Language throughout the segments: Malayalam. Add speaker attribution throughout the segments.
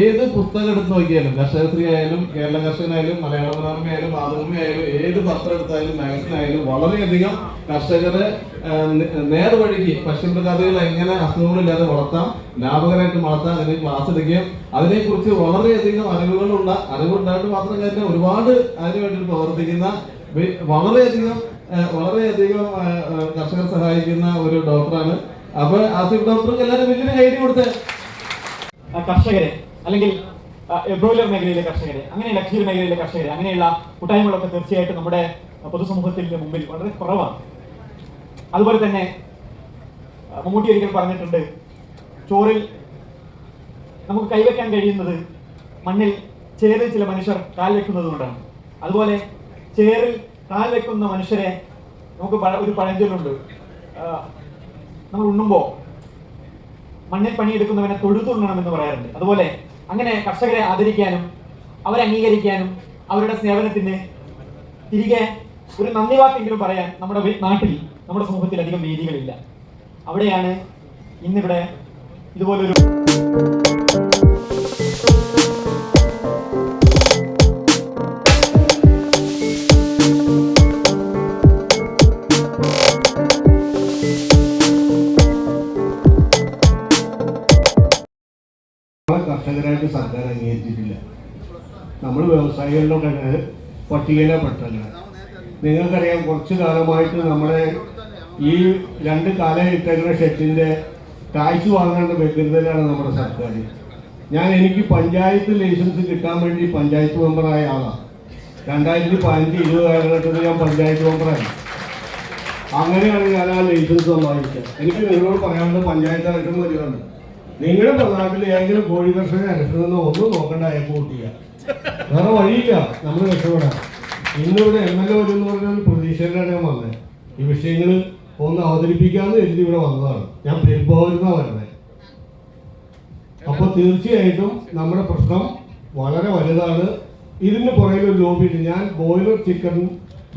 Speaker 1: ഏത് പുസ്തകം എടുത്ത് നോക്കിയാലും കർഷകശ്രീ ആയാലും കേരള കർഷകനായാലും മലയാള മനോരമ ആയാലും മാതൃഭൂമി ആയാലും ഏത് പത്രം എടുത്തായാലും മാഗസിൻ ആയാലും വളരെയധികം കർഷകരെ നേർവഴിക്ക് പശുമൃഗാദികൾ എങ്ങനെ അസുഖങ്ങളില്ലാതെ വളർത്താം, ലാഭകരമായിട്ട് വളർത്താം, അതിന് ക്ലാസ് എടുക്കുകയും അതിനെക്കുറിച്ച് വളരെയധികം അറിവുണ്ടായിട്ട് മാത്രം കാര്യം ഒരുപാട് അതിനുവേണ്ടി പ്രവർത്തിക്കുന്ന വളരെയധികം കർഷകരെ സഹായിക്കുന്ന ഒരു ഡോക്ടറാണ്. അപ്പൊ ആസിഫ് ഡോക്ടർക്ക് എല്ലാവരും വലിയൊരു ഐഡിയ കൊടുത്തേ.
Speaker 2: കർഷകരെ അല്ലെങ്കിൽ ബ്രോയിലർ മേഖലയിലെ കർഷകരെ, അങ്ങനെയുള്ള ക്ഷീര മേഖലയിലെ കർഷകരെ, അങ്ങനെയുള്ള കൂട്ടായ്മകളൊക്കെ തീർച്ചയായിട്ടും നമ്മുടെ പൊതുസമൂഹത്തിന്റെ മുമ്പിൽ വളരെ കുറവാണ്. അതുപോലെ തന്നെ മമ്മൂട്ടി ഒരിക്കൽ പറഞ്ഞിട്ടുണ്ട്, ചോറിൽ നമുക്ക് കൈവയ്ക്കാൻ കഴിയുന്നത് മണ്ണിൽ ചേറിൽ ചില മനുഷ്യർ കാൽ വെക്കുന്നത് കൊണ്ടാണ്. അതുപോലെ ചേറിൽ കാൽ വെക്കുന്ന മനുഷ്യരെ നമുക്ക് ഒരു പഴഞ്ചൊല്ലുണ്ട്, നമ്മൾ ഉണ്ണുമ്പോൾ മണ്ണിൽ പണിയെടുക്കുന്നവനെ തൊഴുതുണ്ണണമെന്ന് പറയാറുണ്ട്. അതുപോലെ അങ്ങനെ കർഷകരെ ആദരിക്കാനും അവരെ അംഗീകരിക്കാനും അവരുടെ സേവനത്തിന് തിരികെ ഒരു നന്ദി വാക്കെങ്കിലും പറയാൻ നമ്മുടെ നാട്ടിൽ, നമ്മുടെ സമൂഹത്തിൽ അധികം വേദികളില്ല. അവിടെയാണ് ഇന്നിവിടെ ഇതുപോലൊരു
Speaker 3: കർഷകരായിട്ട് സർക്കാർ അംഗീകരിച്ചിട്ടില്ല. നമ്മൾ വ്യവസായികളിലൊക്കെ പട്ടികയിലെ പെട്ടല്ല. നിങ്ങൾക്കറിയാം, കുറച്ചു കാലമായിട്ട് നമ്മുടെ ഈ 2 കാലം ഇട്ടേക്കുന്ന ഷെഡിൻ്റെ ടാക്സ് വാങ്ങേണ്ട വ്യഗ്രതയിലാണ് നമ്മുടെ സർക്കാർ. എനിക്ക് പഞ്ചായത്ത് ലൈസൻസ് കിട്ടാൻ വേണ്ടി പഞ്ചായത്ത് മെമ്പറായ ആളാണ്. 2015-20 കാലഘട്ടത്തിൽ ഞാൻ പഞ്ചായത്ത് മെമ്പറായി. അങ്ങനെയാണ് ഞാൻ ആ ലൈസൻസ് സമ്പാദിച്ചത്. എനിക്ക് നിങ്ങളോട് പറയാനുള്ളത്, പഞ്ചായത്ത് ഇലക്ഷൻ വരികയാണ്. നിങ്ങളുടെ നാട്ടിൽ ഏതെങ്കിലും കോഴി കർഷകരെ ഇലക്ഷനൊന്നും ഒന്നും നോക്കണ്ട, വോട്ട് ചെയ്യാം. വേറെ വഴിയില്ല, നമ്മൾ രക്ഷപ്പെടാം. ഇന്നിവിടെ MLA വരുമെന്ന് പറഞ്ഞൊരു പ്രതീക്ഷയിലാണ് ഞാൻ വന്നത്. ഈ വിഷയങ്ങൾ ഒന്ന് അവതരിപ്പിക്കാമെന്ന് കരുതി ഇവിടെ വന്നതാണ്. ഞാൻ പെരുമ്പാവൂരിന്നാണ് വരുന്നത്. അപ്പോൾ തീർച്ചയായിട്ടും നമ്മുടെ പ്രശ്നം വളരെ വലുതാണ്. ഇതിന് പുറകിൽ ഒരു ലോബിയുണ്ട്. ഞാൻ boiler chicken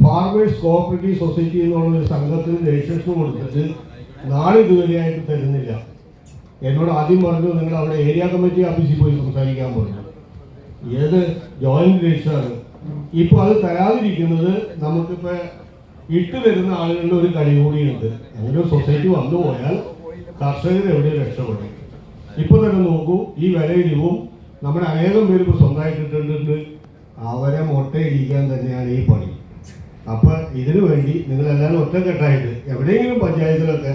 Speaker 3: farmers cooperative society എന്നുള്ളൊരു സംഘത്തിന് രജിസ്ട്രേഷൻ കൊടുത്തിട്ട് നാളിതുവരെയായിട്ട് തരുന്നില്ല. എന്നോട് ആദ്യം പറഞ്ഞു, നിങ്ങൾ അവിടെ ഏരിയ കമ്മിറ്റി ഓഫീസിൽ പോയി സംസാരിക്കാൻ പറഞ്ഞു. ഏത് ജോയിന്റ് രജിസ്ട്രാർ. ഇപ്പോൾ അത് തരാതിരിക്കുന്നത് നമുക്കിപ്പോൾ ഇട്ട് തരുന്ന ആളുകളുടെ ഒരു കളി കൂടിയുണ്ട്. അങ്ങനെ ഒരു സൊസൈറ്റി വന്നു പോയാൽ കർഷകർ എവിടെ രക്ഷപ്പെടും? ഇപ്പോൾ തന്നെ നോക്കൂ, ഈ വിലയിടിവും നമ്മുടെ അനേകം പേര് ഇപ്പോൾ സ്വന്തമായിട്ട് ഇട്ടിട്ടുണ്ട്. അവരെ മുട്ടയിടിക്കാൻ തന്നെയാണ് ഈ പണി. അപ്പം ഇതിനു വേണ്ടി നിങ്ങളെല്ലാവരും ഒറ്റക്കെട്ടായിട്ട് എവിടെയെങ്കിലും പഞ്ചായത്തിലൊക്കെ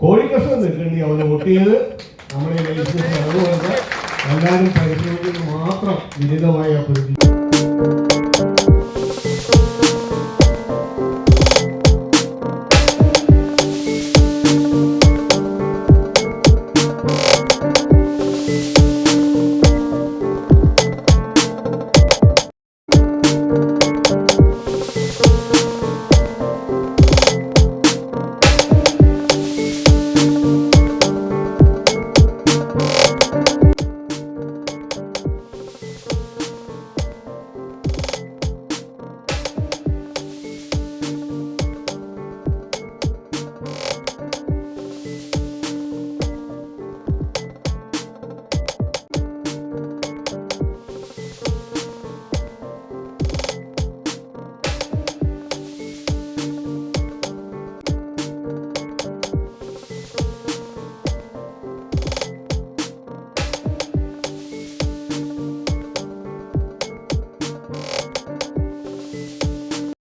Speaker 3: കോഴിക്കർഷകർ നിൽക്കേണ്ടി അവരെ വോട്ട് ചെയ്ത് നമ്മുടെ എല്ലാവരും പരിശ്രമിക്കുന്നത് മാത്രം വിനിതമായി അഭ്യർത്ഥിക്കുന്നു.